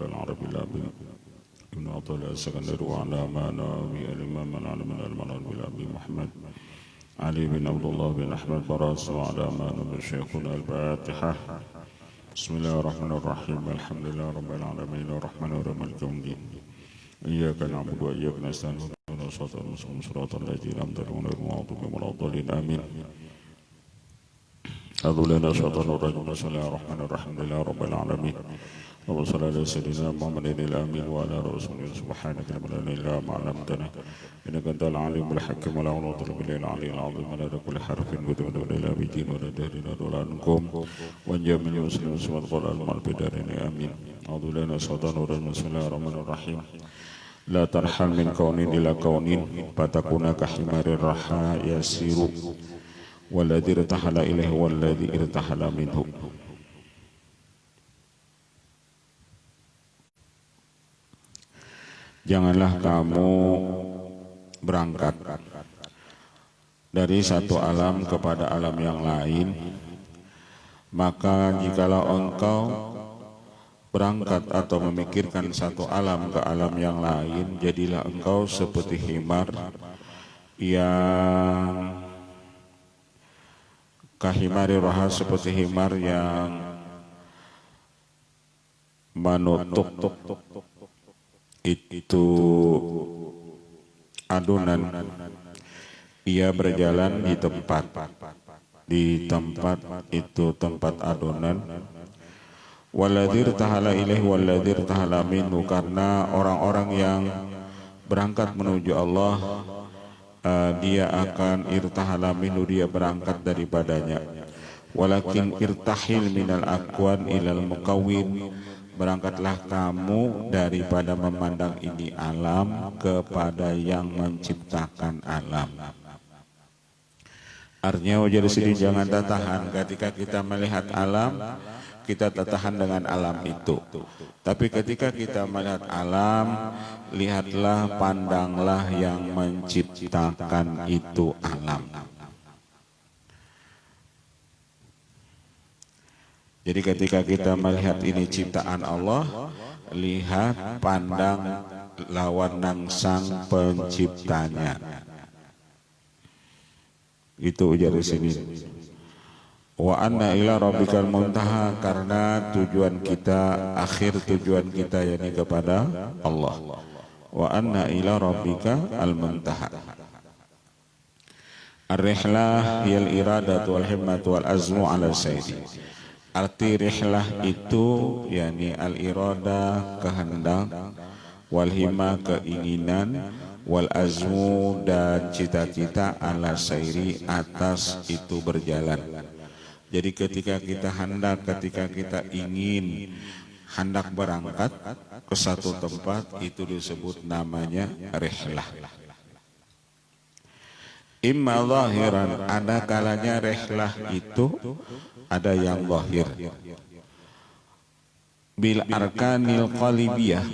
العربي الأبي ابن عطاء السكندري وعلى ناوي الإمام العالم العربي الأبي محمد علي بن عبد الله بن أحمد براس وعلى ناوي شيخنا الفاتحة. بسم الله الرحمن الرحيم. الحمد لله رب العالمين الرحمن الرحيم مالك يوم الدين. إياك نعبد وإياك نستعين اهدنا الصراط المستقيم صراط الذين أنعمت عليهم غير المغضوب عليهم ولا الضالين آمين. أعوذ بالله من الشيطان الرجيم. بسم الله الرحمن الرحيم الحمد لله رب العالمين اللهم صل على سيدنا محمد الأمين وعلى رسوله سبحانك لا إله إلا أنت علمتنا إنك أنت العليم الحكيم ولا حول ولا قوة إلا بالله العلي العظيم على كل حرف وتمنى إلى بيتين ولا دهرنا دولانكم وانجم من مسلم سمت قرآن مال بدارين آمين. أعوذ بالله من الشيطان الرجيم. بسم الله الرحمن الرحيم. لا ترحل من كون إلى كون فتكون كحمار الرحى يسير والذي ارتحل إليه والذي ارتحل منه. Janganlah kamu berangkat dari satu alam kepada alam yang lain, maka jikalau engkau berangkat atau memikirkan satu alam ke alam yang lain, jadilah engkau seperti himar yang kahimari roha, seperti himar yang menutup itu adonan. Ia berjalan di tempat itu tempat adonan. Waladhir tahala ilaih waladhir tahala minhu, karena orang-orang yang berangkat menuju Allah dia akan irtahala minhu, dia berangkat daripadanya. Walakin irtahil minal akwan ilal mukawin, berangkatlah kamu daripada memandang ini alam kepada yang menciptakan alam. Artinya jadi sini jangan tertahan ketika kita melihat alam, kita tertahan dengan alam itu. Tapi ketika kita melihat alam, lihatlah, pandanglah yang menciptakan itu alam. Jadi ketika kita melihat ini ciptaan Allah, lihat, pandang lawan sang penciptanya. Itu ujar di sini. Wa anna ila rabbikal muntaha, karena tujuan kita, akhir tujuan kita yakni kepada Allah. Wa anna ila rabbika al muntaha. Ar-rihlah hiyal iradatu wal himmatu wal azmu ala sayyidi. Arti rihlah itu yakni al-irada, kehendak, wal himma, keinginan, wal azmu, dan cita-cita, ala sairi, atas itu berjalan. Jadi ketika kita hendak, ketika kita ingin hendak berangkat ke satu tempat, itu disebut namanya rihlah. Imma zahiran, ada kalanya rihlah itu ada yang zahir. Bil arkanil qalibiyah,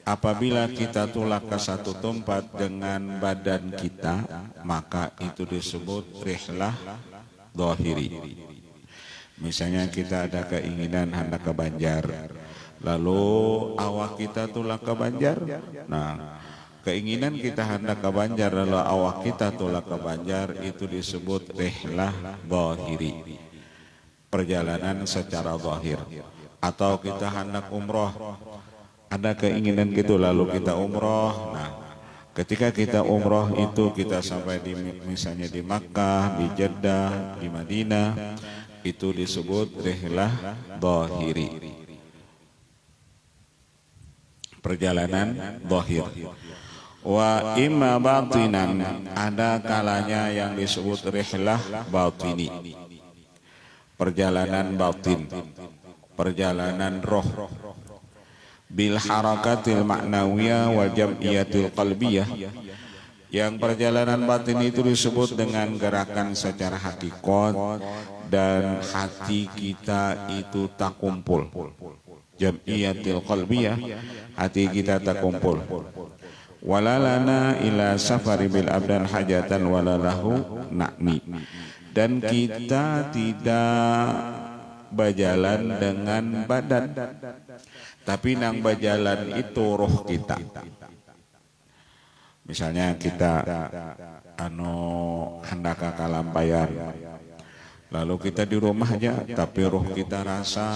apabila kita tulak ke satu tempat dengan badan kita, maka itu disebut rihlah zahiri. Misalnya kita ada keinginan hendak ke Banjar, lalu awak kita tulak ke Banjar. Nah, keinginan kita hendak ke Banjar lalu awak kita tulak ke Banjar, itu disebut rihlah zahiri, perjalanan secara zahir. Atau kita hendak umroh, ada keinginan gitu lalu kita umroh. Nah, ketika kita umroh itu kita sampai di misalnya di Makkah, di Jeddah, di Madinah, itu disebut rihlah zahiri, perjalanan zahir. Wa imma batinan, ada kalanya yang disebut rihlah batini, perjalanan batin, perjalanan roh. Bil harakatil ma'nawiyah wa jam'iyatil qalbiyah, yang perjalanan batin itu disebut dengan gerakan secara hakikat dan hati kita itu tak kumpul. Jam'iyatil qalbiyah, hati kita tak kumpul. Walalana ila safari bil abdan hajatan walalahu na'mi, dan kita tidak berjalan dengan badan, Tapi nang berjalan itu roh kita. Misalnya kita hendak ke Kalampayan, lalu kita di rumah aja, tapi roh kita rasa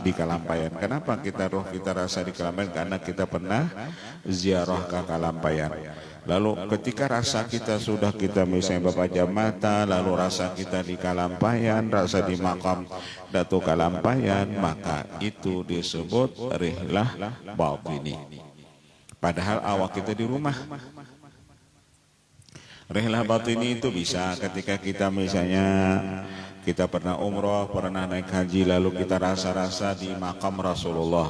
di Kalampayan. Kenapa kita roh kita rasa di Kalampayan? Karena kita pernah ziarah ke Kalampayan. Lalu ketika rasa kita sudah kita misalnya berpajam mata, lalu rasa kita di Kalampayan, rasa di makam Datuk Kalampayan, maka itu disebut rihlah batini. Padahal awak kita di rumah. Rihlah batini itu bisa ketika kita misalnya kita pernah umroh, pernah naik haji, lalu kita rasa-rasa di makam Rasulullah.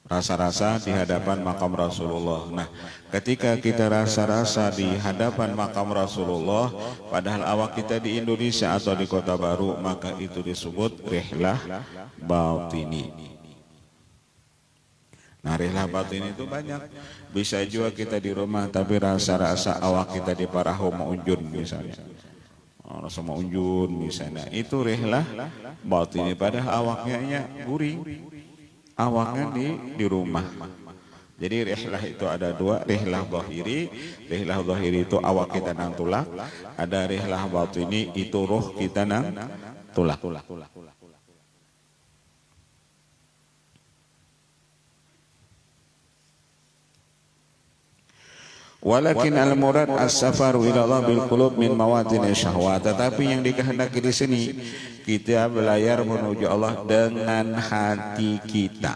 Rasa-rasa di hadapan makam Rasulullah. Nah, ketika kita rasa-rasa di hadapan makam Rasulullah, padahal awak kita di Indonesia atau di Kota Baru, maka itu disebut rihlah batini. Nah, rihlah batini itu banyak. Bisa juga kita di rumah, tapi rasa-rasa awak kita di Parahu Maunjun misalnya. Rasa Maunjun misalnya. Itu rihlah batini. Padahal awaknya guring. Awaknya di rumah. Jadi rihlah itu ada dua, rihlah zahiri. Rihlah zahiri itu awak kita nang tulak. Ada rihlah batini itu roh kita nang tulak. Walakin al-murad as-safaru ila Allah bil qulub min mawatin syahwat. Tetapi yang dikehendaki di sini kita belayar menuju Allah dengan hati kita.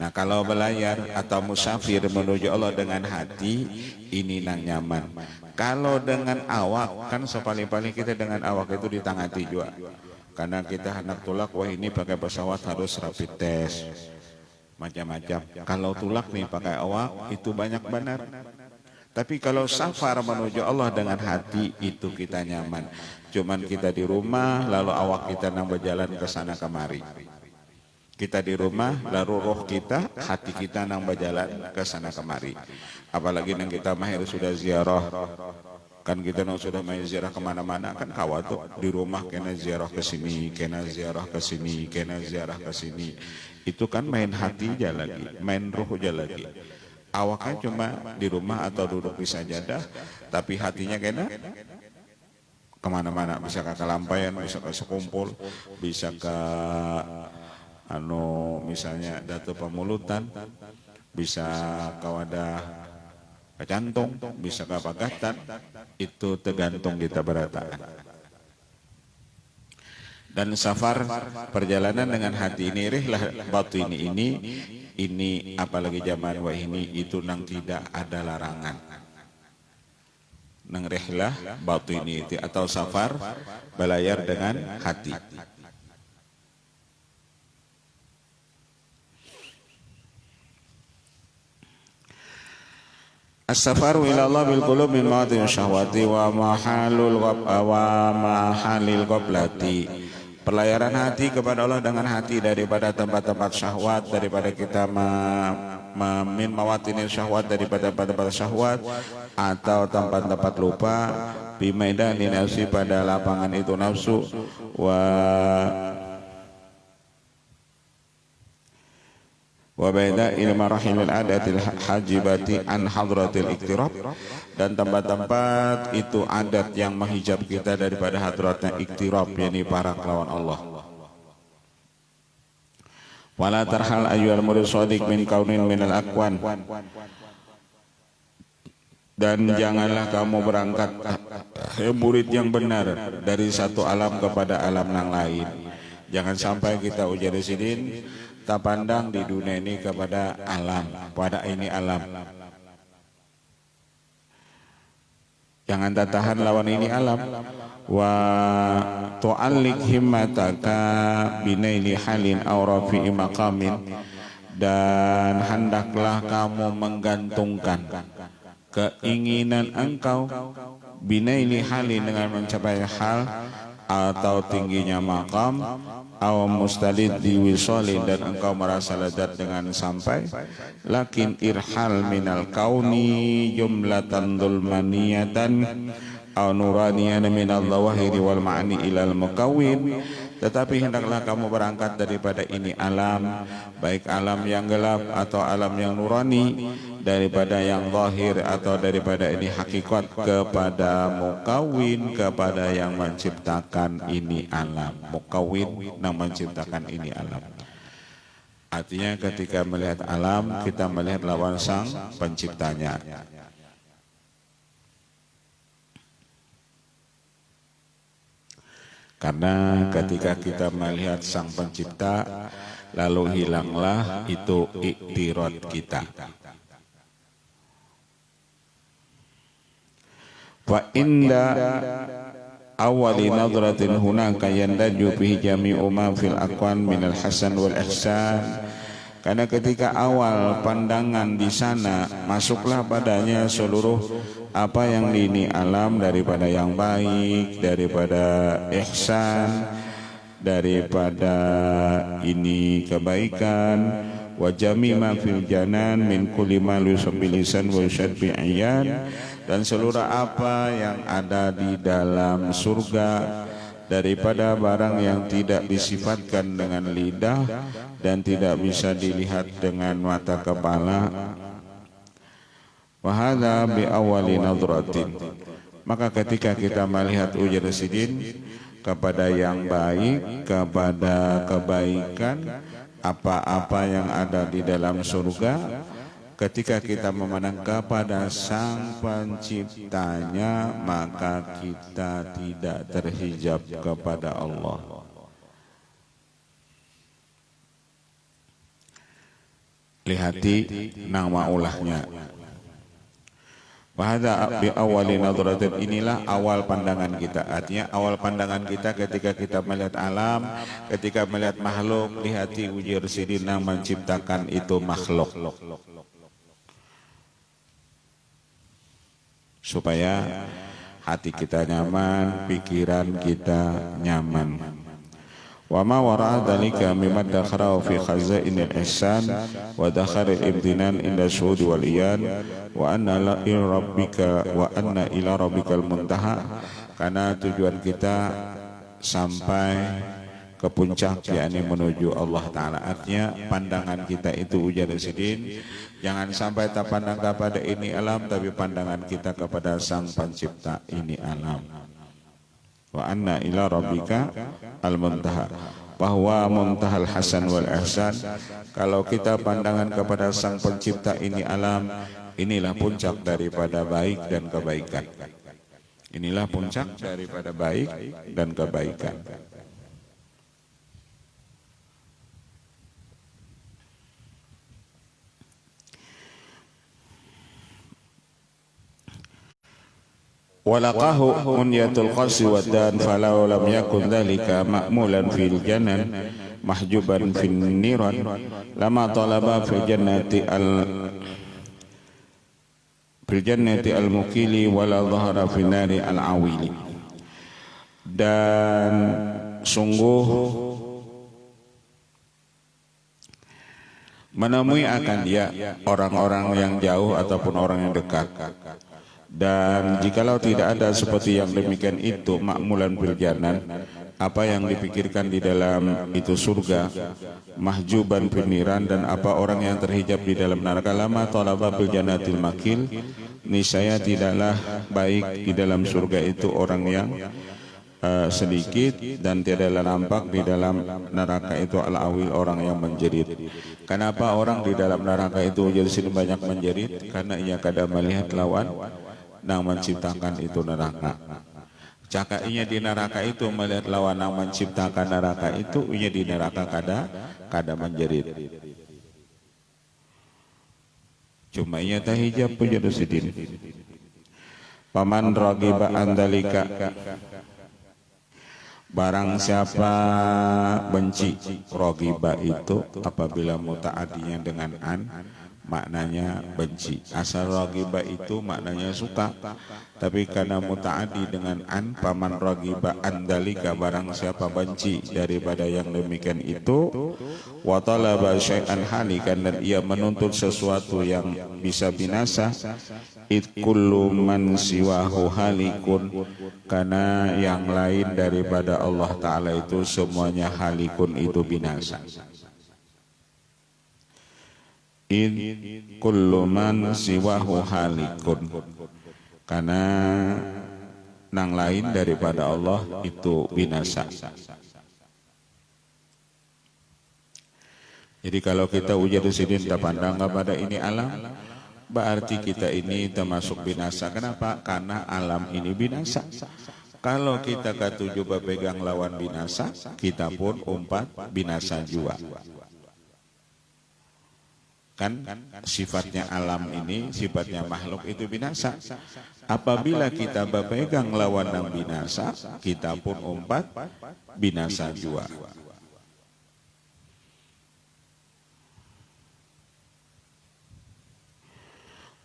Nah, kalau belayar atau musafir menuju Allah dengan hati, ini nang nyaman. Kalau dengan awak, kan sepaling-paling kita dengan awak itu ditangati juga. Karena kita hendak tulak, wah ini pakai pesawat harus rapid test. Macam-macam. Kalau tulak nih pakai awak itu banyak benar. Tapi kalau safar menuju Allah dengan hati itu kita nyaman. Cuman kita di rumah lalu awak kita nang berjalan ke sana kemari. Kita di rumah lalu roh kita, hati kita nang berjalan ke sana kemari. Apalagi nang kita mahir sudah ziarah. Kan kita nang sudah main ziarah kemana-mana kan kawat di rumah kena ziarah ke sini, kena ziarah ke sini, kena ziarah ke sini. Itu kan main hati aja lagi, main roh aja lagi. Awaknya cuma di rumah atau duduk di sajadah, tapi hatinya kena kemana-mana. Bisa ke Kalampayan, bisa ke Sekumpul, bisa ke misalnya Datu Pamulutan, bisa ke Wadah Kecantung, bisa ke Pagatan. Itu tergantung kita berataan. Dan safar perjalanan dengan hati ini rihlah batini ini apalagi zaman wah ini itu nang tidak ada larangan. Nang rihlah batini itu atau safar belayar dengan hati. As-safaru ila Allah bil qulub min mawadin syahwati wa mahalil qablati. Pelayaran hati kepada Allah dengan hati daripada tempat-tempat syahwat, daripada kita min mawatin syahwat, daripada tempat-tempat syahwat atau tempat-tempat lupa, bimaidanin nafsi pada lapangan itu nafsu wa baida ilma rahimil adatil hajibati an hadratil iktirab, dan tempat-tempat itu adat yang menghijab kita daripada hadratnya iktirab, yakni para kelawan Allah. Wala tarhal ayyuhal murid shadiq min kaunin minal akwan, dan janganlah kamu berangkat murid yang benar dari satu alam kepada alam yang lain. Jangan sampai kita ujar di sini tak pandang di dunia ini kepada alam, pada ini alam. Jangan tak tahan lawan ini alam. Wa tu'allik himmataka binaili halin aw rafi'i maqamin, dan hendaklah kamu menggantungkan keinginan engkau binaili halin dengan mencapai hal atau tingginya makam, aw mustalid di wisolin, dan engkau merasa lezat dengan sampai, lakin irhal minal kauni jumlatan dulmaniyatan aw nuraniyan minal zawahiri wal ma'ni ilal mukawin, tetapi hendaklah kamu berangkat daripada ini alam, baik alam yang gelap atau alam yang nurani, daripada yang zahir atau daripada ini hakikat, kepada mukawin, kepada yang menciptakan ini alam. Mukawin yang menciptakan ini alam. Artinya ketika melihat alam, kita melihat lawan sang penciptanya. Karena ketika kita melihat sang pencipta, lalu hilanglah itu iktirad kita. Wa inda awali nadratin hunaka yandaju bihi jami'u ma fil aqwan minal hasan wal ihsan. Karena ketika awal pandangan di sana, masuklah padanya seluruh apa yang di ini alam, daripada yang baik, daripada ihsan, daripada ini kebaikan, wa jami' ma fil janan min kulli ma yusabbil lisan wa yushad bi ayan, dan seluruh apa yang ada di dalam surga daripada barang yang tidak disifatkan dengan lidah dan tidak bisa dilihat dengan mata kepala. Wa hadza bi awali nadratin. Maka ketika kita melihat ujar sidin kepada yang baik, kepada kebaikan, apa-apa yang ada di dalam surga, ketika kita memandang kepada sang penciptanya, maka kita tidak terhijab kepada Allah. Lihati nama ulahnya. Wahada bi awali nadratin, inilah awal pandangan kita. Artinya awal pandangan kita ketika kita melihat alam, ketika melihat makhluk, lihati ujir sidina menciptakan itu makhluk. Supaya hati kita nyaman, pikiran kita nyaman. Wa ma wara'a dzalika mimma dakhara fi khazainil ihsan wa dakharil imtinan inda syuhud wal iyan wa anna ila rabbikal muntaha. Karena tujuan kita sampai ke puncak, yakni menuju Allah Ta'ala. Artinya pandangan kita itu ujar sidin, jangan sampai tak pandang kepada ini alam, tapi pandangan kita kepada sang pencipta ini alam. Wa anna ila rabbika al-muntaha, bahwa muntahal hasan wal ihsan, kalau kita pandangan kepada sang pencipta ini alam, inilah puncak daripada baik dan kebaikan. Inilah puncak daripada baik dan kebaikan. Walaqahu unyatul qasi wadan falau lam yakun dhalika ma'mulan fil janan mahjuban fin niran lama talaba fil jannati al-mukili wala dhahara fin nari al-awili. Dan sungguh menemui akan dia orang-orang yang jauh ataupun orang yang dekat. Dan jikalau tidak ada seperti yang demikian itu makmulan bil janan, apa yang dipikirkan di dalam itu surga, mahjuban biniran, dan apa orang yang terhijab di dalam neraka, lama talaba bil janatil makil, niscaya tidaklah baik di dalam surga itu orang yang sedikit, dan tidaklah nampak di dalam neraka itu al-awil, orang yang menjerit. Kenapa orang di dalam neraka itu jadi banyak menjerit? Karena ia kadang melihat lawan yang menciptakan itu neraka. Cakainya di neraka itu melihat lawan yang menciptakan neraka itu, ia di neraka kada menjerit. Cuma ia tahijab punya sidin. Paman ragiba andalika, barang siapa benci, ragiba itu apabila mutaadinya dengan an, maknanya benci. Asal ragiba itu maknanya suka, tapi karena mutaadi dengan an, paman ragiba andalika, barang siapa benci daripada yang demikian itu, wa talaba syai'an halikan, dan ia menuntut sesuatu yang bisa binasa, id kullu man siwahu halikun, Karena yang lain daripada Allah Ta'ala itu semuanya halikun, itu binasa. In kullu man siwahu halikun. Karena nang lain daripada Allah itu binasa. Jadi kalau kita ujadusidin tak pandang kepada ini alam, berarti kita ini termasuk binasa. Kenapa? Karena alam ini binasa. Kalau kita ketujuh berpegang lawan binasa, kita pun umpat binasa juga. Kan sifatnya alam ini, sifatnya makhluk itu binasa. Apabila kita berpegang lawan yang binasa, kita pun umpat binasa juga.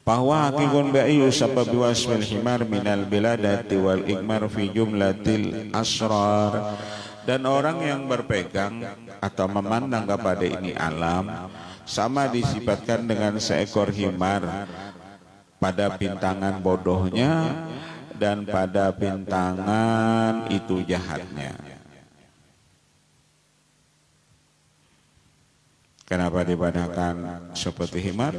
Bahwa hakikun ba'iyu sabab wasmil himar minal biladati wal ikmar fi jumlatil asrar. Dan orang yang berpegang atau memandang kepada ini alam sama disifatkan dengan seekor himar pada pintangan bodohnya dan pada pintangan itu jahatnya. Kenapa dibadakan seperti himar?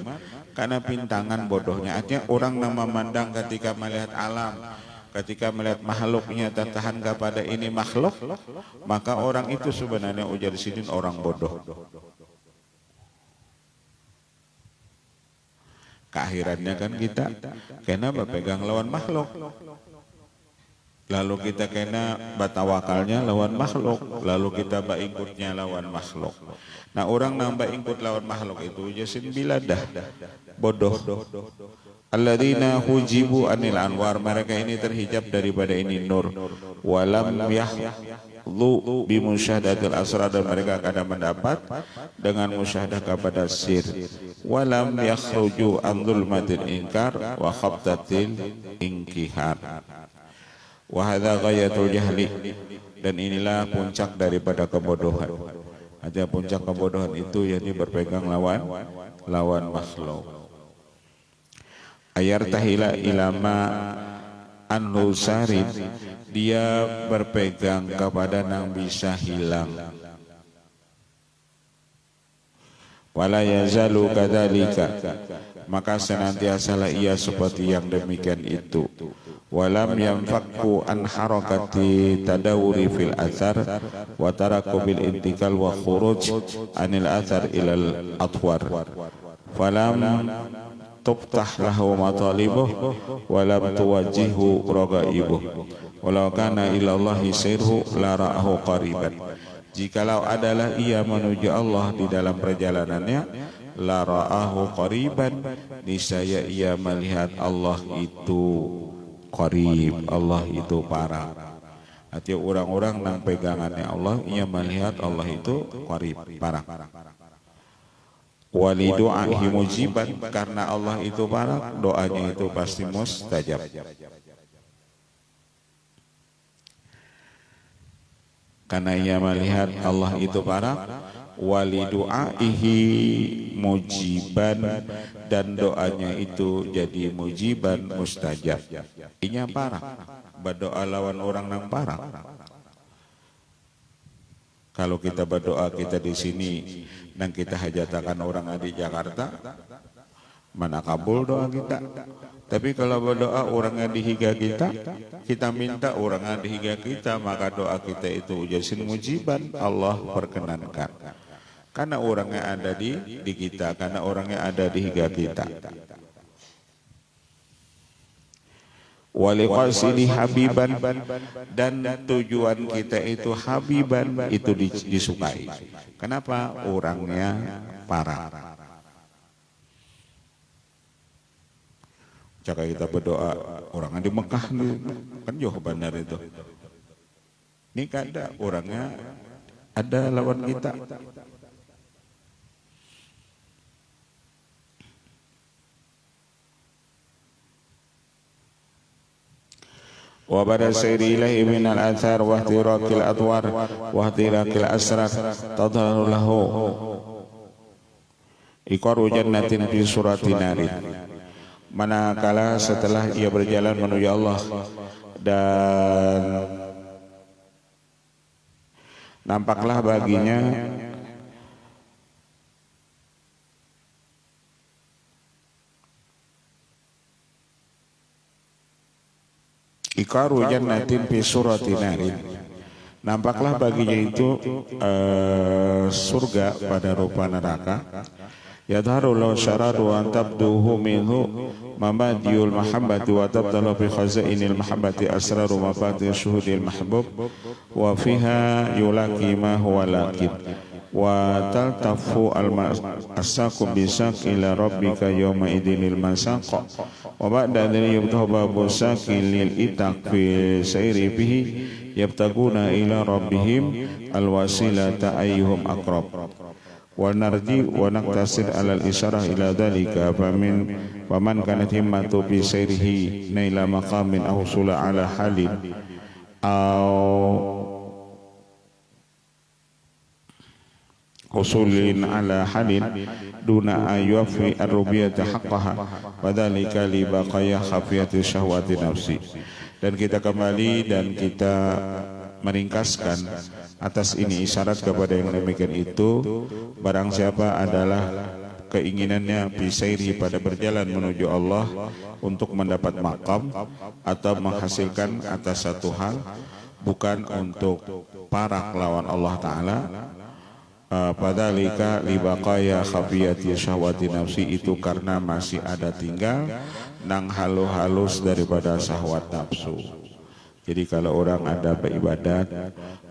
Karena pintangan bodohnya. Artinya orang yang memandang ketika melihat alam, ketika melihat makhluknya tertahan kepada ini makhluk, maka orang itu sebenarnya ujar sidin orang bodoh. Keakhirannya kan kita kena berpegang lawan makhluk, lalu kita kena batawakalnya lawan makhluk, lalu kita baikutnya lawan makhluk. Nah orang nambah ikut lawan makhluk itu jasin biladah, bodoh. Alladzina hujibu anil anwar, mereka ini terhijab daripada ini nur. Walam yahdhu bi musyahadatil asrar, dan mereka akan mendapat dengan musyahadah kepada sir. Walam yakhruju an dzulmatil inkar wa khabtatil inkihar. Wa hadza ghayatul jahli, dan inilah puncak daripada kebodohan. Ada puncak kebodohan itu yakni berpegang lawan makhluk. Ayar tahila ilama an-nusarid, dia berpegang kepada yang bisa hilang. Wala yazalu kadzalika, maka senantiasalah ia seperti yang demikian itu. Walam yanfakku an harakati tadawuri fil athar wa taraku bil intikal wa khuruj anil athar ilal atwar. Falam tuftah lahu matalibuh walam tuwajjihu ragaibuh walau kana ilallahi sirhu la ra'ahu qariban. Jikalau adalah ia menuju Allah di dalam perjalanannya, la ra'ahu qariban, niscaya ia melihat Allah itu qarib, Allah itu parah. Artinya orang-orang yang pegangannya Allah, ia melihat Allah itu qarib, parah. Wali doahi mujiban, karena Allah itu parah, doanya itu pasti mustajab. Karena ia melihat Allah itu parah, wali doaihi mujiban, dan doanya itu jadi mujiban mustajab. Inya parah, berdoa lawan orang yang parah. Kalau kita berdoa kita di sini dan kita hajatakan orang di Jakarta, mana kabul doa kita. Tapi kalau berdoa orangnya di higa kita minta orangnya di higa kita, maka doa kita itu ujasin mujiban, Allah perkenankan. Karena orangnya ada di kita, karena orangnya ada di higa kita. Wali qasidi habiban, dan tujuan kita itu habiban, itu disukai. Kenapa? Orangnya parah. Jika kita berdoa orangnya di Mekah nih, kan jauh benar itu. Ini kan ada orangnya ada lawan kita. Wa bada sayri ilahi minal athar wa ihtirakil adwar wa ihtirakil asrar tadharu lahu iqaru jannatin fi surati narin. Manakala setelah ia berjalan menuju Allah dan nampaklah baginya ikaru jannatin fi surati narin, nampaklah baginya itu surga pada rupa neraka. Yadharu law syaradu an tabduhu minhu mabadiul mahabbati wa tabtalu bi khazainil mahabbati asraru mafati syuhudil mahbub wa fiha yulaki ma huwa laqib wa taltafu al-masaqu bisaq ila rabbika yawma idinil masaq wa ba'da dzalika yubtahu babu saqi lil itaq fi sayri bihi yabtaguna ila rabbihim al-wasilata ayyuhum aqrab wa narji wa naqtasir alal isyarah ila dhalika faman kanat himmatu bi sayrihi naila maqamin aw sula ala halin aw usulin ala halin duna ayufi ar-rubiyyata haqqaha wa dhalika li baqaya khafiyati syahwati nafsi. Dan kita kembali dan kita meringkaskan atas ini isyarat kepada yang demikian itu, barang siapa adalah keinginannya bisairi pada berjalan menuju Allah untuk mendapat maqam atau menghasilkan atas satu hal, bukan untuk para lawan Allah Ta'ala, padhalika libaqaya khafiyati syahwati nafsi, itu karena masih ada tinggal nang halus daripada syahwat nafsu. Jadi kalau orang ada beribadat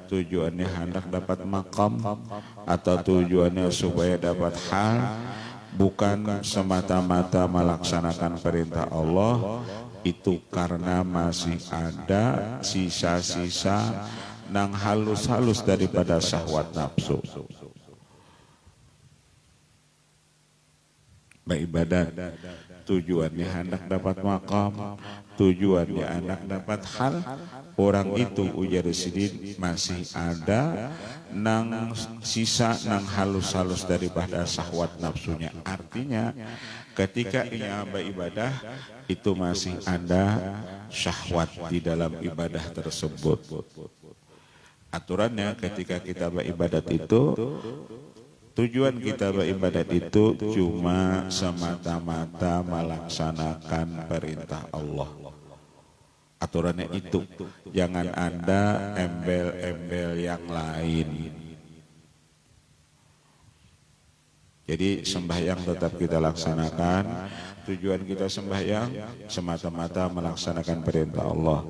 tujuannya hendak dapat makam atau tujuannya supaya dapat hal, bukan semata-mata melaksanakan perintah Allah, itu karena masih ada sisa-sisa nang halus-halus daripada syahwat nafsu. Beribadat tujuannya hendak dapat makam, tujuannya hendak dapat hal, orang itu ujar sidin masih ada nang sisa nang halus-halus daripada syahwat nafsunya. Artinya ketika ia beribadah itu masih ada syahwat di dalam ibadah tersebut. Aturannya ketika kita beribadat itu, tujuan kita beribadat itu cuma semata-mata melaksanakan perintah Allah. Aturannya itu, jangan ada embel-embel yang lain. Jadi sembahyang tetap kita laksanakan. Tujuan kita sembahyang semata-mata melaksanakan perintah Allah.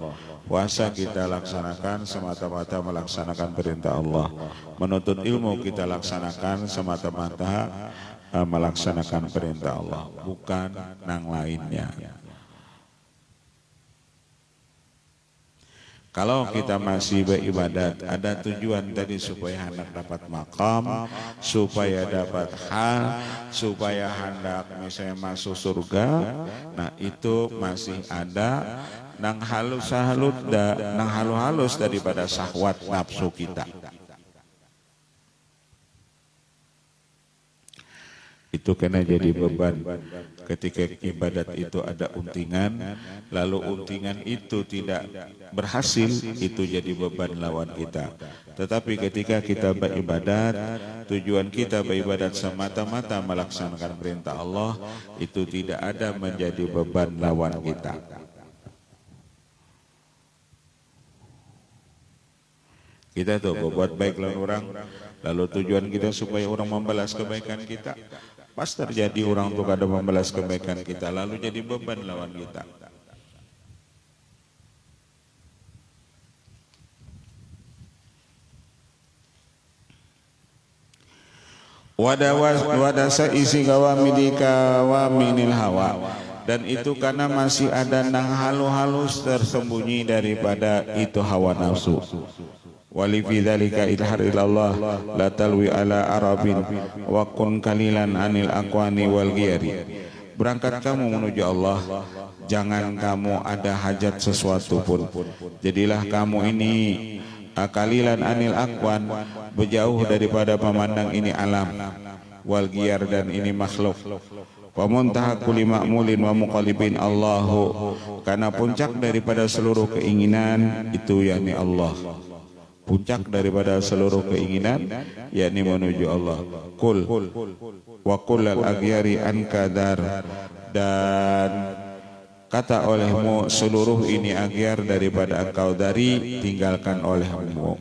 Puasa kita laksanakan semata-mata melaksanakan perintah Allah. Menuntut ilmu kita laksanakan semata-mata melaksanakan perintah Allah, bukan nang lainnya. Kalau kita masih beribadat, ada tujuan tadi supaya hendak dapat makam, supaya dapat hal, supaya hendak misalnya masuk surga, nah itu masih ada nang halus daripada syahwat nafsu kita. Itu kena jadi beban. Ketika ibadat itu ada untingan, lalu untingan itu tidak berhasil, itu jadi beban lawan kita. Tetapi ketika kita beribadat, tujuan kita beribadat semata-mata melaksanakan perintah Allah, itu tidak ada menjadi beban lawan kita. Kita tuh berbuat baik lawan orang, lalu tujuan kita supaya orang membalas kebaikan kita. Pas terjadi orang untuk ada membalas kebaikan kita, lalu jadi beban lawan kita. Wadasa isi kawamidika waminil hawa, dan itu karena masih ada nang halus tersembunyi daripada itu hawa nafsu. Wali fi dzalika idhar ilallah la talwi ala arabin wa kun kalilan anil aqwani wal ghiyari. Berangkat kamu menuju Allah, jangan kamu ada hajat sesuatu pun. Jadilah kamu ini kalilan anil aqwan, berjauh daripada memandang ini alam, wal ghiyar dan ini makhluk. Wa muntaha kulli ma'mulin wa muqallibin Allahu, karena puncak daripada seluruh keinginan itu yakni Allah. Puncak daripada seluruh keinginan yakni menuju Allah. Kul wa kullal aghyari an kadar, dan kata olehmu seluruh ini aghyar daripada engkau dari, tinggalkan olehmu.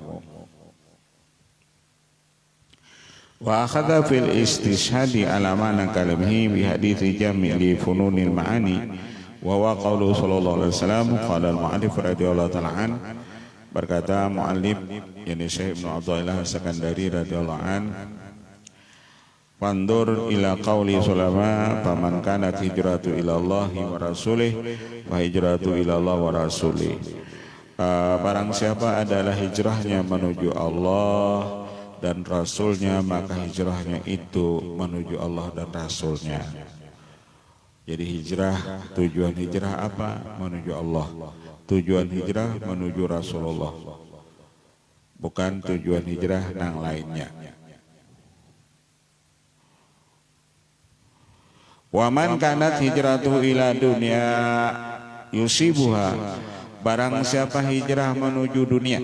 Wa akhadha fil istishhadi ala ma'na kalamihi bi hadithi jami' li fununil ma'ani wa wa qawlu sallallahu alaihi wasallam. Qala al-mu'allif radhiyallahu ta'ala an, berkata mu'allif yakni Syekh Ibnu Athaillah As-Sakandari radhiyallahu an, fandur ila qawli sulama faman kanat hijratu ila Allahi wa rasulih fa hijratu ila Allah wa rasulih. Barang siapa adalah hijrahnya menuju Allah dan Rasulnya, maka hijrahnya itu menuju Allah dan Rasulnya. Jadi hijrah, tujuan hijrah apa? Menuju Allah. Tujuan hijrah menuju Rasulullah, bukan tujuan hijrah yang lainnya. Wa man kanat hijratuhu ila dunya yusibuha, barang siapa hijrah menuju dunia.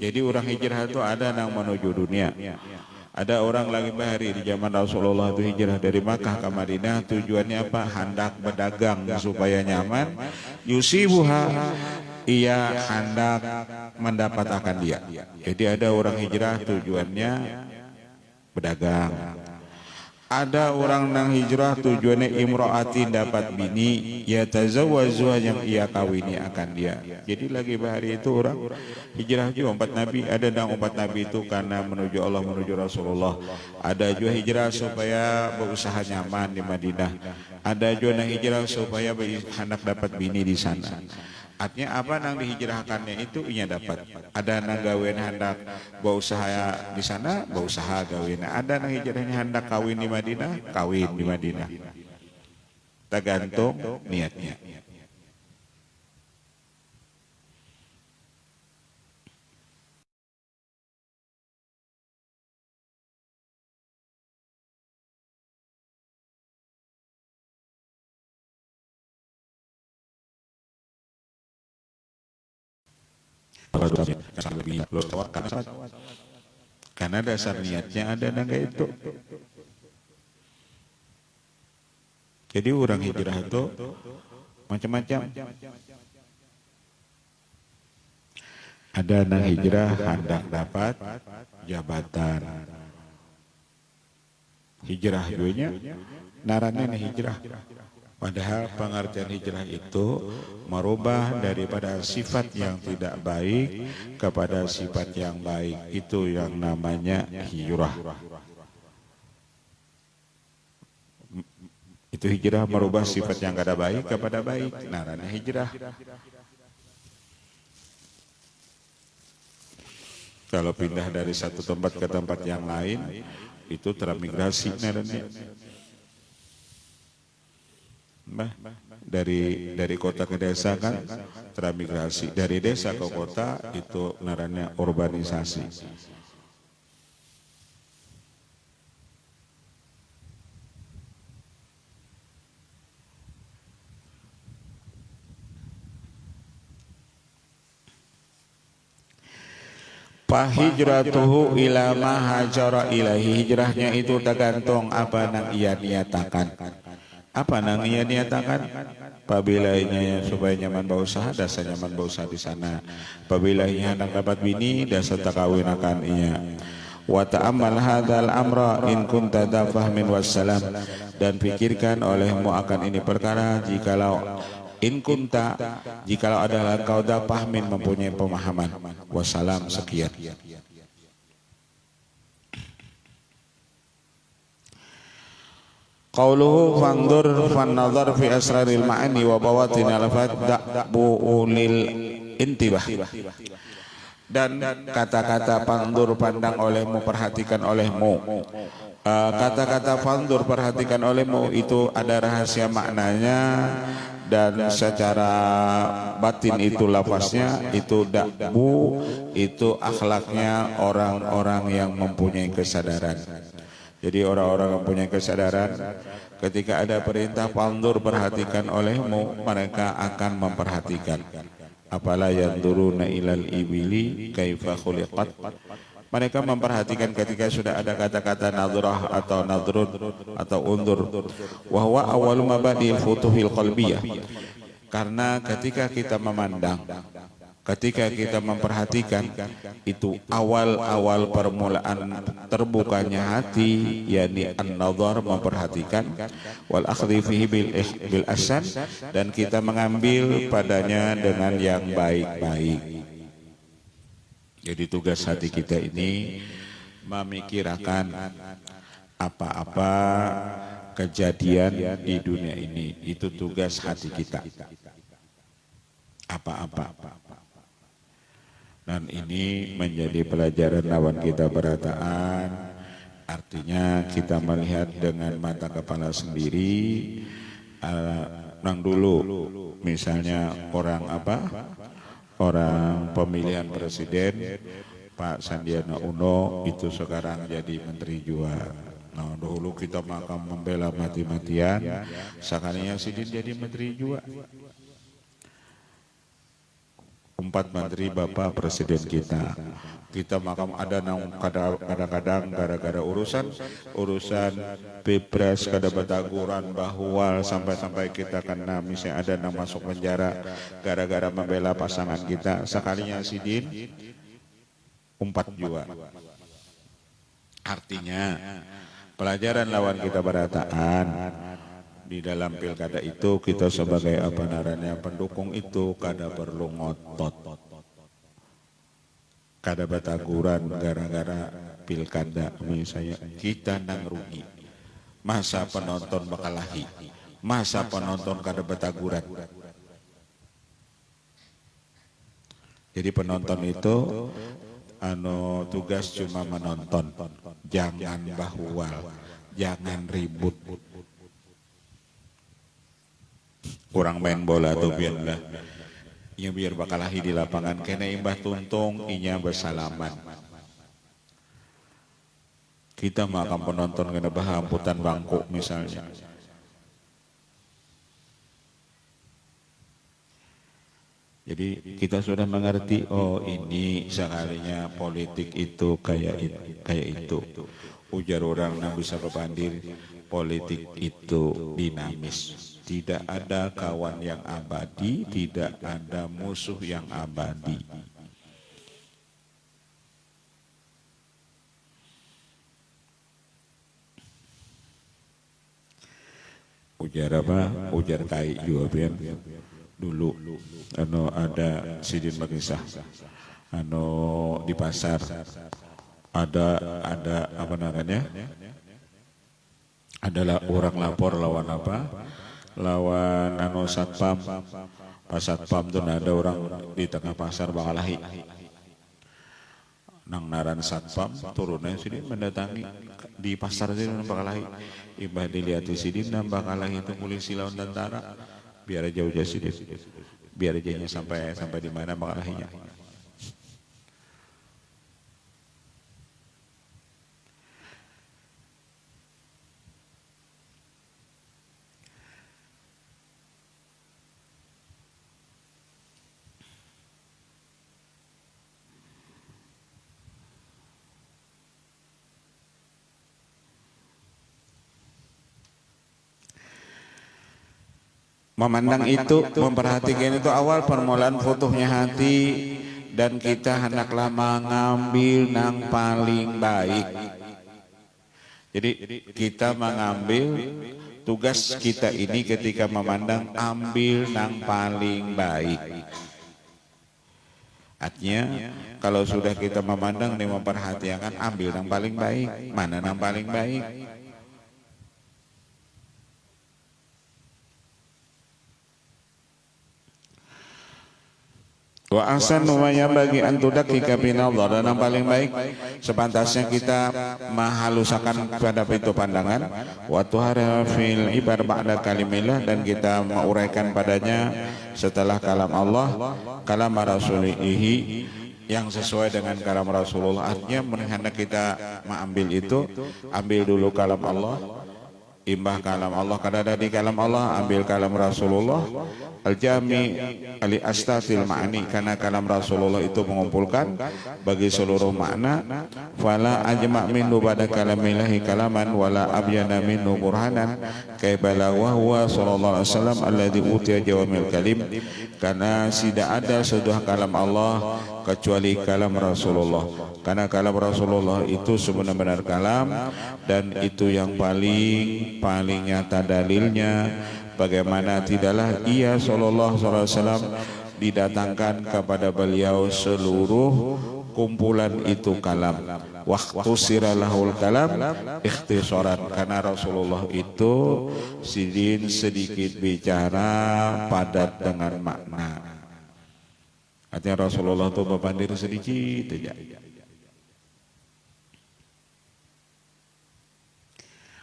Jadi orang hijrah itu ada yang menuju dunia. Ada orang lagi bahari di zaman Rasulullah itu hijrah dari Makkah ke Madinah, tujuannya apa? Hendak berdagang supaya nyaman. Yusibuha, ia hendak mendapat akan dia. Jadi ada orang hijrah tujuannya berdagang. Ada orang nang hijrah tujuannya imro'atin, dapat bini, ya tazawwazuha, yang ia kawini akan dia. Jadi lagi bahari itu orang hijrah juga umat Nabi. Ada yang umat Nabi itu karena menuju Allah, menuju Rasulullah. Ada juga hijrah supaya berusaha nyaman di Madinah. Ada juga yang hijrah supaya hendak dapat bini di sana. Artinya apa nang dihijrahkannya itu ia dapat. Ada nang gawean hendak berusaha di sana, berusaha gawean. Ada nang hijrahnya hendak kawin di Madinah, kawin di Madinah. Tergantung niatnya. Karena dasar niatnya ada naga itu. Jadi orang hijrah itu macam-macam. Ada nang hijrah hendak dapat jabatan. Hijrah duanya narannya hijrah. Padahal pengertian hijrah itu merubah daripada sifat yang tidak baik kepada sifat yang baik. Itu yang namanya hijrah. Itu hijrah merubah sifat yang kada baik kepada baik. Narana hijrah. Kalau pindah dari satu tempat ke tempat yang lain, itu transmigrasi naranya. Dari kota ke desa kan transmigrasi, dari desa ke kota itu naranya urbanisasi. Fahijratuhu ila ma hajara ilahi, hijrahnya itu tergantung apa nang ia niatakan. Apa nang ia niatakan? Apabila ia supaya nyaman berusaha, dasar nyaman berusaha di sana. Apabila ia hendak dapat bini, dasar takawin akan ia. Wa ta'ammal hadzal amra in kunta fahmin wassalam, dan pikirkan olehmu akan ini perkara jikalau in kunta, jikalau adalah kau fahmin, mempunyai pemahaman, wassalam, sekian. Qauluhu fandur fannadhar fi asraril ma'ani wa bawatinil lafaz da'bu'ulil intibah. Dan kata-kata fandur, pandang olehmu, perhatikan olehmu. Kata-kata fandur, perhatikan olehmu, itu ada rahasia maknanya, dan secara batin itu lafaznya, itu da'bu, itu akhlaknya orang-orang yang mempunyai kesadaran. Jadi orang-orang yang punya kesadaran ketika ada perintah pandur perhatikan olehmu, mereka akan memperhatikan. Apala yanzuruna ilal ibili kaifa khuliqat. Mereka memperhatikan ketika sudah ada kata-kata nadrah atau nadrun atau undur. Wa huwa awwalu mabadil futuhil qalbiyah. Karena ketika kita memandang, ketika kita memperhatikan, itu awal-awal permulaan terbukanya hati, yakni an-nadhar, memperhatikan, wal akhdhi fihi bil ahsan, dan kita mengambil padanya dengan yang baik-baik. Jadi tugas hati kita ini memikirkan apa-apa kejadian di dunia ini, itu tugas hati kita. Apa-apa. Dan ini menjadi pelajaran lawan kita berataan. Artinya kita melihat dengan mata kepala sendiri. Nang dulu misalnya orang pemilihan presiden Pak Sandiaga Uno itu sekarang jadi menteri juara. Nah dulu kita makam membela mati-matian, sekarang Sidin jadi menteri juara. 4 menteri Bapak Presiden kita makam ada kadang-kadang gara-gara urusan Pilpres kada bataguran bahwal sampai kita kena misalnya ada yang masuk penjara gara-gara membela pasangan kita. Sekalinya Sidin 4 jua. Artinya pelajaran lawan kita berataan. Di dalam pilkada itu kita sebagai pendukung itu kada perlu ngotot, kada bataguran gara-gara pilkada misalnya kita nang rugi, masa penonton bakal lahi, masa penonton kada bataguran. Jadi penonton itu tugas cuma menonton, jangan bahwal, jangan ribut. Kurang main bola tuh biarlah, inya biar bakal lahi di lapangan, kena imbah tuntung, inya bersalaman. Kita makan penonton kena bahamputan bangku misalnya. Jadi kita sudah mengerti, oh ini sekalinya politik itu kayak itu. Ujar orang yang bisa kepandir, politik itu dinamis. Tidak ada kawan yang abadi, tidak ada musuh yang abadi. Ujar apa? Ujar kai juga biar dulu. Ada Sidin berkisah. Di pasar ada apa namanya? Adalah orang lapor lawan apa? Lawan satpam. Pas satpam tuh ada orang di tengah pasar bakal lahi. Nang naran satpam turunnya Sidin mendatangi di pasar itu bakal lahi. Ibah dilihat Sidin dan bakal lahi itu polisi lawan tentara. Biar jauh-jauh Sidin. Biar jauhnya sampai di mana bakal lahinya. Memandang itu, memperhatikan itu awal permulaan futuhnya hati, dan kita hendaklah mengambil yang paling baik. Jadi kita mengambil tugas kita ini ketika memandang, ambil yang paling baik. Artinya kalau sudah kita memandang dan memperhatikan, ambil yang paling baik. Mana yang paling baik? Wa ahsanu ma yanbaghi an tudakkika fi nadhar, dan yang paling baik sepantasnya kita menghaluskan pada pintu pandangan, wa tuhara fil ibar ba'da kalimillah, dan kita menguraikan padanya setelah kalam Allah, kalam rasulihi, yang sesuai dengan kalam Rasulullah. Artinya hendak kita mengambil itu, ambil dulu kalam Allah, imbah kalam Allah, kadada di kalam Allah, ambil kalam Rasulullah. Al-Jami Ali Astatil Ma'ani, karena kalam Rasulullah itu mengumpulkan bagi seluruh makna. Fala ajma' minhu ba'da kalamillahi kalaman wala abyana minhu burhanan kaibala wa huwa sallallahu alaihi wasallam alladhi utiya jawamil kalim, karena tidak ada sudah kalam Allah kecuali kalam Rasulullah, karena kalam Rasulullah itu sebenar-benar kalam dan itu yang paling nyata dalilnya. Bagaimana tidaklah ia sallallahu alaihi wasallam didatangkan kepada beliau seluruh kumpulan itu kalam. Waktu siralahul kalam ikhtisaran, karena Rasulullah itu sedikit bicara padat dengan makna. Artinya Rasulullah itu berpandir sedikit saja.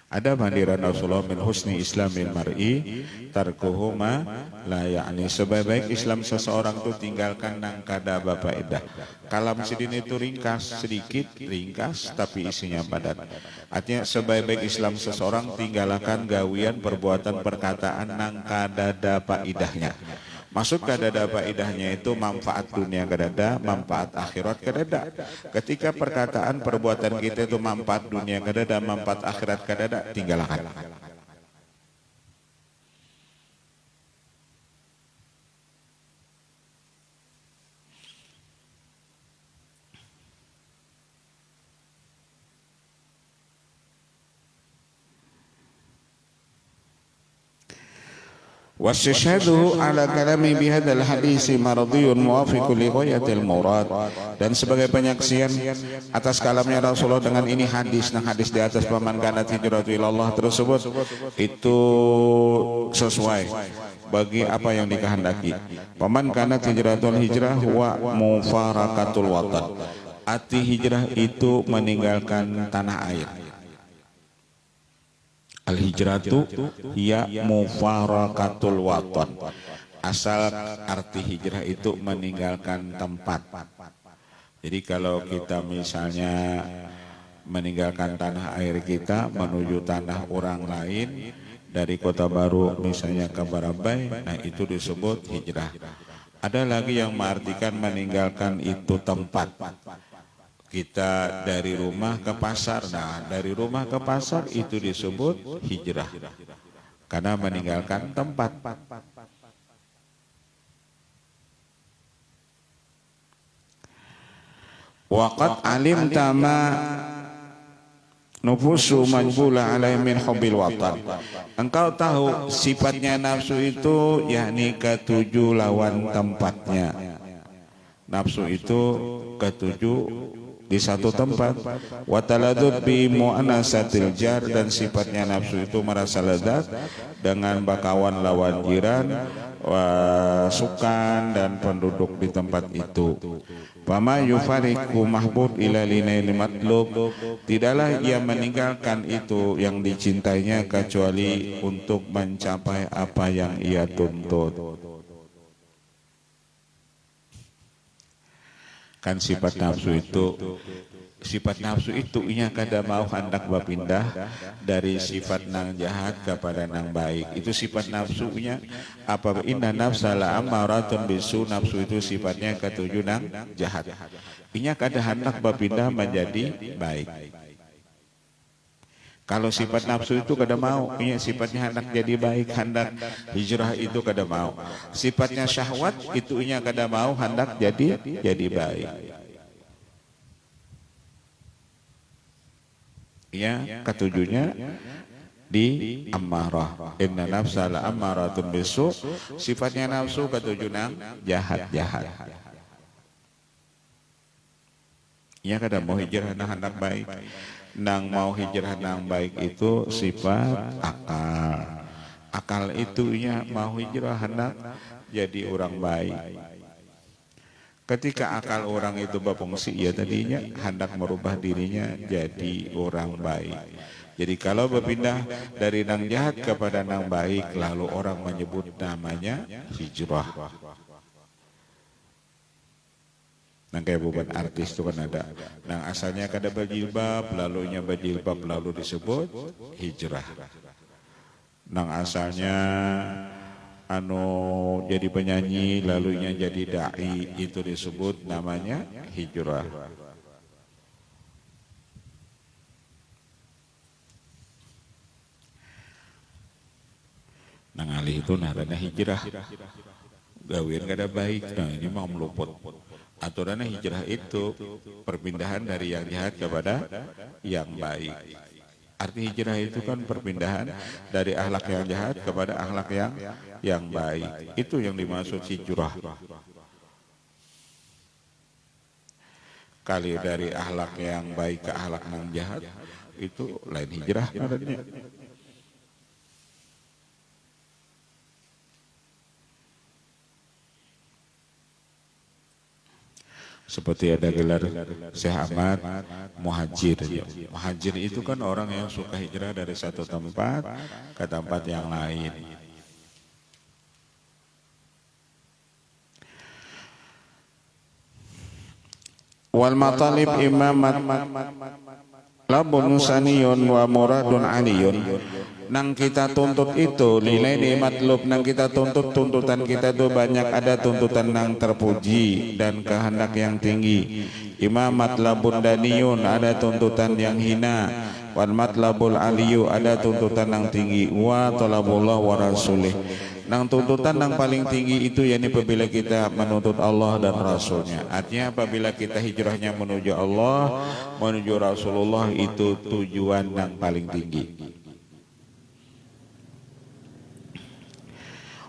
Ada mandiran Rasulullah min husni islamil mar'i tarkuhuma la ya'ni, sebaik-baik Islam seseorang itu tinggalkan nang kada bapa edah. Kalam sidin itu ringkas, sedikit ringkas tapi isinya padat. Artinya sebaik-baik Islam seseorang tinggalkan gawian perbuatan perkataan nang kada dapa idahnya. Maksud kadada faidahnya itu manfaat dunia kadada, manfaat akhirat kadada. Ketika perkataan perbuatan kita itu manfaat dunia kadada, manfaat akhirat kadada, tinggalkan. Wasyhadu ala kalami bihadzal hadisi maradiyun muwafiqun li ghayatil murad, dan sebagai penyaksian atas kalamnya Rasulullah dengan ini hadis di atas paman kanat hijratu ilallah tersebut itu sesuai bagi apa yang dikehendaki. Paman kanat hijratul hijrah wa mufarakatul watan, arti hijrah itu meninggalkan tanah air. Al-hijratu hiya mufarakatul watan. Asal arti hijrah itu meninggalkan tempat. Jadi kalau kita misalnya meninggalkan tanah air kita menuju tanah orang lain, dari Kota Baru misalnya ke Barabai, nah itu disebut hijrah. Ada lagi yang mengartikan meninggalkan itu tempat. Kita dari rumah ke pasar, nah dari rumah ke pasar itu disebut hijrah karena meninggalkan tempat. Waqad alim tama nufusu majbula alaihi min hubbil watan. Engkau tahu sifatnya nafsu itu yakni ketujuh lawan tempatnya. Nafsu itu ketujuh di satu tempat. Wa taladud bi mu'anasatil jar, dan sifatnya nafsu itu merasa lezat dengan bakawan lawan jiran, sukan dan penduduk di tempat itu. Fama yufariqu mahbub ila linail matlub, tidaklah ia meninggalkan itu yang dicintainya kecuali untuk mencapai apa yang ia tuntut. Kan sifat nafsu itu inya kada mau hendak berpindah dari sifat nang jahat kepada nang baik. Itu sifat nafsunya apa? Inna nafsala ammaratun bisu, nafsu itu sifatnya ketujuh nang jahat. Inya kada hendak berpindah menjadi baik. Kalau sifat nafsu itu kada mau, iya sifatnya hendak jadi baik, hendak hijrah itu kada mau. Sifatnya syahwat itu inya kada mau, hendak jadi baik. Iya, ketujuhnya di ammarah. Inna nafsa la ammaratun bisu, sifatnya nafsu ketujuh nang jahat. Iya kada mau hijrah hendak baik. Nang mau hijrah nang baik itu sifat akal. Akal itu nya mau hijrah hendak jadi orang baik. Ketika akal orang itu berfungsi, ya tadinya hendak merubah dirinya jadi orang baik. Jadi kalau berpindah dari nang jahat kepada nang baik, lalu orang menyebut namanya hijrah. kayak beban artis itu kan ada. Nah asalnya kada berjilbab, lalunya berjilbab lalu disebut hijrah. Nah asalnya jadi penyanyi lalunya jadi dai, itu disebut namanya hijrah. Nang alih itu narana hijrah gawian kada baik. Nah ini mau meluput. Aturan hijrah itu perpindahan dari yang jahat kepada yang baik. Arti hijrah itu kan perpindahan dari akhlak yang jahat kepada akhlak yang baik. Itu yang dimaksud hijrah. Kali dari akhlak yang baik ke akhlak yang jahat itu lain hijrah namanya. Seperti ada gelar Syekh Ahmad Muhajir. Muhajir itu kan orang yang suka hijrah dari satu tempat ke tempat yang lain. Wal matalib imamat labun saniyun wa muradun aliyun. Nang kita tuntut itu nilai di matlub, nang kita tuntut tuntutan kita itu banyak, ada tuntutan yang terpuji dan kehendak yang tinggi. Imam matlabun daniyun, ada tuntutan yang hina. Wal matlabul aliyu, ada tuntutan yang tinggi. Wa talabullah wa rasulih. Nang tuntutan yang paling tinggi itu yakni apabila kita menuntut Allah dan Rasulnya. Artinya apabila kita hijrahnya menuju Allah, menuju Rasulullah, itu tujuan yang paling tinggi.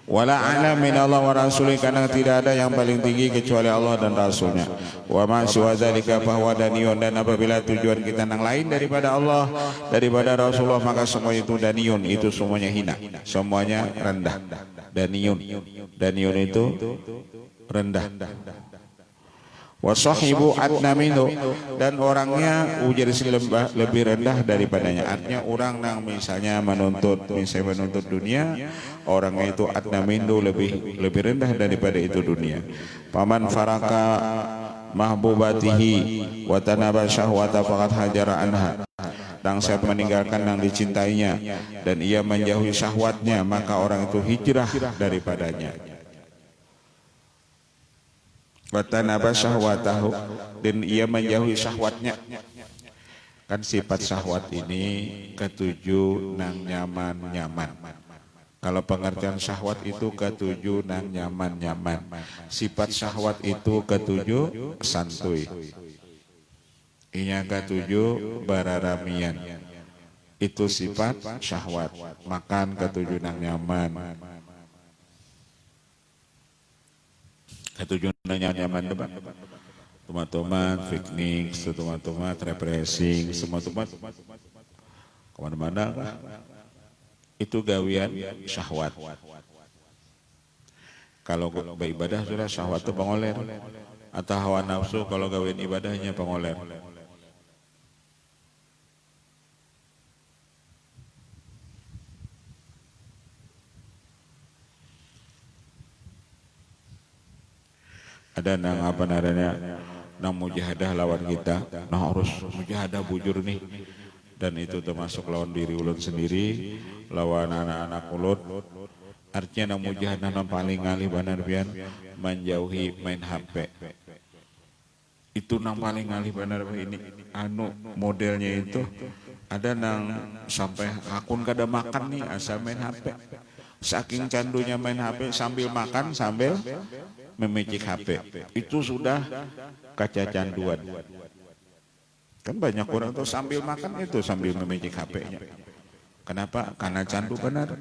Wala ala min Allah wa rasulih, karena tidak ada yang paling tinggi kecuali Allah dan Rasulnya. Wa ma siwa zalika fahuwa daniyun, dan apabila tujuan kita yang lain daripada Allah, daripada Rasulullah, maka semua itu daniyun, itu semuanya hina, semuanya rendah. Daniyun, daniyun itu rendah. Wa sahibu adna minhu, dan orangnya ujar lebih rendah daripadanya. Artinya orang yang misalnya menuntut dunia, orangnya itu adna minhu, lebih rendah daripada itu dunia. Paman faraka mahbubatihi wa tanaba syahwata faqad hajara anha. Dan siapa meninggalkan yang dicintainya dan ia menjauhi syahwatnya, maka orang itu hijrah daripadanya. Watanaba syahwatahu, dan ia menjauhi syahwatnya. Kan sifat syahwat ini ketujuh nang nyaman-nyaman. Kalau pengertian syahwat itu ketujuh nang nyaman-nyaman. Sifat syahwat itu ketujuh santuy. Inya ketujuh bararamian. Itu sifat syahwat. Makan ketujuh nang nyaman. Ketujuh nang nyaman depan. Tomat-tomat, piknik, tomat-tomat, refreshing, semua tomat. Kemana-mana itu gawian syahwat. Kalau beribadah sudah syahwat itu pengoler. Atau hawa nafsu kalau gawian ibadahnya pengoler. Ada nang apa naranya, nang mujahadah lawan kita, nah harus mujahadah bujur nih, dan itu termasuk lawan diri ulun sendiri, lawan anak-anak ulun. Artinya nang mujahadah nang paling ngalih banar pian menjauhi main HP. Itu nang paling ngalih banar ini modelnya itu ada nang sampai akun kada makan nih asal main HP. Saking candunya main HP sambil makan sambil memicik HP, itu sudah kecanduan. Kan banyak orang tuh sambil makan itu sambil memicik HP-nya. Kenapa? Karena candu benar.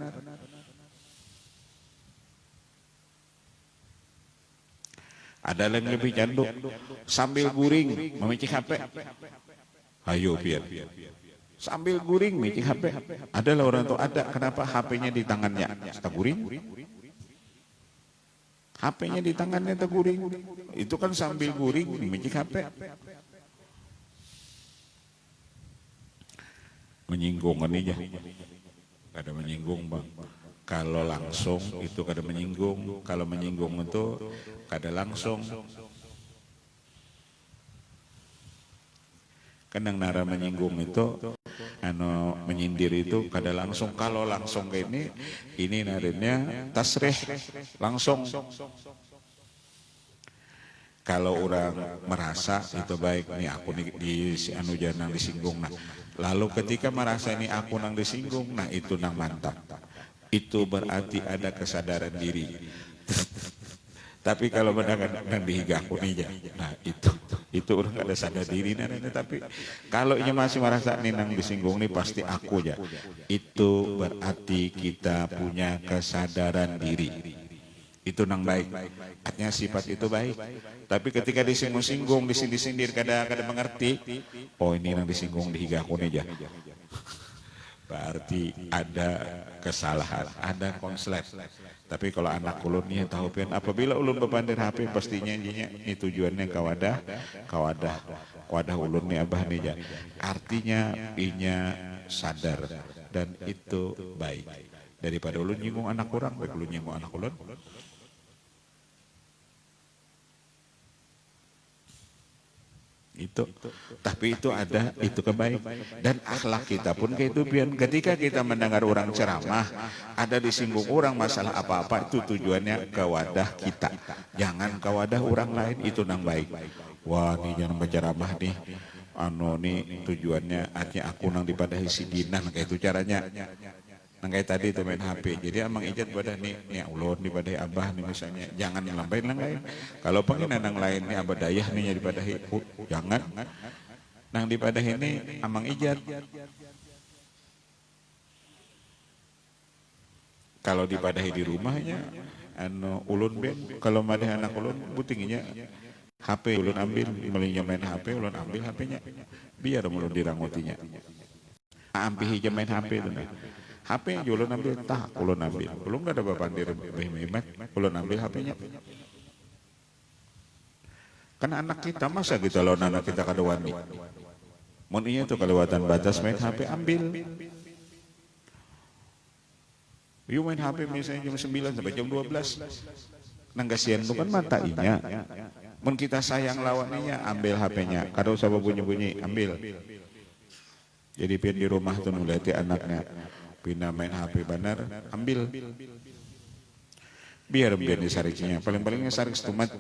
Ada yang lebih candu sambil guring memicik HP. Ayo biar sambil guring memicik HP. Adalah orang tuh ada. Kenapa? HP-nya di tangannya, kita guring. HP-nya di tangannya terguring. Itu kan sambil guring memicik HP. Menyinggung kan aja. Kada menyinggung bang. Kalau langsung itu kada menyinggung. Kalau menyinggung itu kada langsung. Kadang nara menyinggung itu, menyindir itu kada langsung. Kalau langsung kayak ini narinya tasrih langsung. Kalau orang merasa itu baik nih aku di si anu janang disinggung, nah lalu ketika merasa ini aku nang disinggung, nah itu nang mantap, itu berarti ada kesadaran diri. Tapi kalau mendengar nang dihigaku nih, nah itu orang ada sadar diri nah, tapi kalau ini masih merasa ini nang disinggung nih pasti aku ya, itu berarti kita punya kesadaran diri. Itu nang baik, artinya sifat itu baik. Tapi ketika disinggung-singgung, disindir-sindir, kada mengerti, oh ini nang disinggung dihigaku nih ya, berarti ada kesalahan, ada konslet. Tapi kalau anak ulun nih tahu pian, apabila ulun bepandir HP pastinya ini tujuannya kawadah ulun nih abah nih ya, artinya inya sadar dan itu baik. Daripada ulun nyinggung anak orang, baik ulun nyinggung anak ulun. Itu tapi itu ada, itu kebaik. Dan akhlak kita pun kayak itu pian, ketika kita mendengar orang ceramah ada disinggung orang masalah apa-apa, itu tujuannya ke wadah kita, jangan ke wadah orang lain, itu nang baik. Wah nih jangan berceramah nih nih tujuannya artinya aku nang dipadahi si dinan, kayak itu caranya. Nang kayak tadi itu main HP. Jadi amang ijat pada nih ulun di badai abah nih misalnya, jangan ngelampain nang lain. Kalau pengen nang lain nih abah dayah nih dipadahi, jangan. Nang dipadahi ini amang ijat. Kalau dipadahi di rumahnya, ulun ben, kalau madeh anak ulun butinginya HP ulun ambil, melinya main HP ulun ambil HP-nya, biar ulun dirangutinya. Ambil hijau main HP itu nah. HP yang ulun ambil, tak ulun ambil. Ulun gak ada bapandir behimat, ulun ambil HP-nya. Karena anak kita masa gitu loh, anak kita kada wani. Mun iya tuh kelewatan batas main HP ambil. Yuk main HP misalnya jam 9 sampai jam 12. Nang kasihan itu kan mata inya. Mun kita sayang lawannya ambil HP-nya. Kada usah bunyi-bunyi, ambil. Jadi pian di rumah tuh nulati anaknya pindah main HP benar, ambil. Biar disarikinya, paling-palingnya sarik setumat.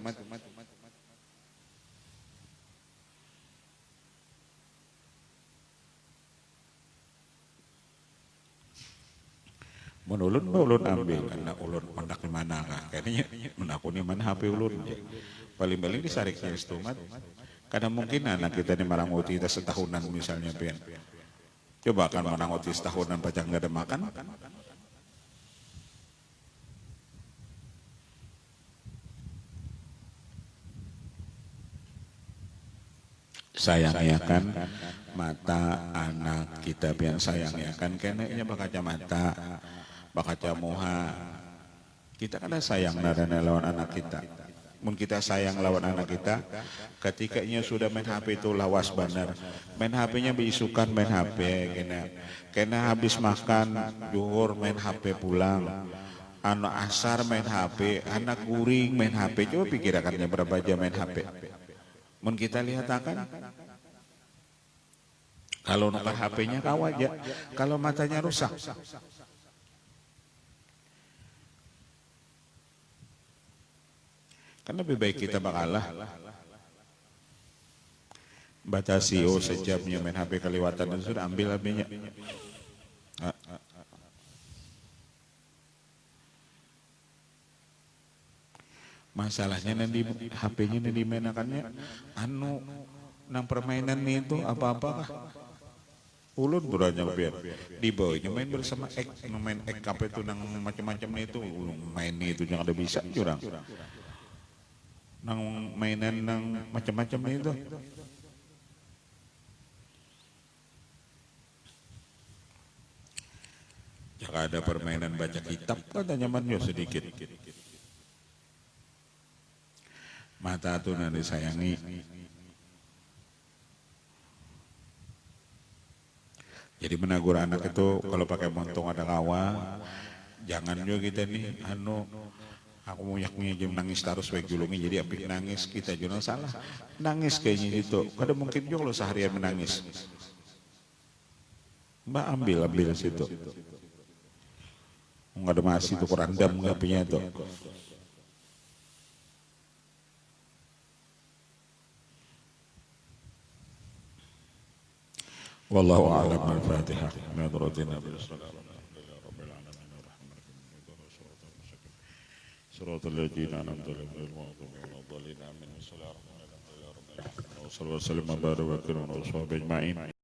Ulun ambil, karena ulun mendak di mana kah? Kayaknya menaku ni mana HP ulun. Paling-paling disariknya setumat. Kadang mungkin anak kita ni maranguti kita setahunan misalnya pian. Coba kan menanguti setahunan pacang gak ada makan. Sayangnya kan mata anak kita pian sayangnya kan kayaknya bakaca mata, bakaca moha. Kita kan sayang narana lawan anak kita. Mun kita sayang lawan anak kita, ketika ia sudah main HP itu lawas benar. Main HP-nya beisukan main HP, kena habis makan zuhur main HP pulang. Anak asar main HP, anak guring main HP. Coba pikirakannya berapa jam main HP. Mun kita lihat akan, kalau nukar HP-nya kawaja, kalau matanya rusak. Kan lebih baik kita bakalah batasi sejamnya main HP kelewatan dan sudah ambil HP-nya. Masalahnya nanti HP-nya nanti dimainakannya nang permainan itu apa-apa. Ulun duranya biar di bawahnya main bersama main apa itu nang macam-macam itu main itu jangan ada bisa curang. Nang mainan nang macam-macam itu. Jika ada permainan baca kitab kan nyamannya sedikit. Mata tuh nanti disayangi. Jadi menegur anak itu kalau pakai montong ada kawa, jangan juga kita nih Aku munyaknya jam nangis terus baik julungi jadi apik nangis kita juga salah. Nangis kayaknya itu. Kada mungkin juga lo seharian menangis. Mbak ambil situ. Enggak ada masih tuh kurandam enggak punya itu. Wallahu a'lam al-Fatihah. Nadratina bis-salam. صراط الذين أنعمت عليهم غير المغضوب عليهم ولا الضالين آمين. صلى الله عليه وسلم وبارك وسلم وصحبه أجمعين.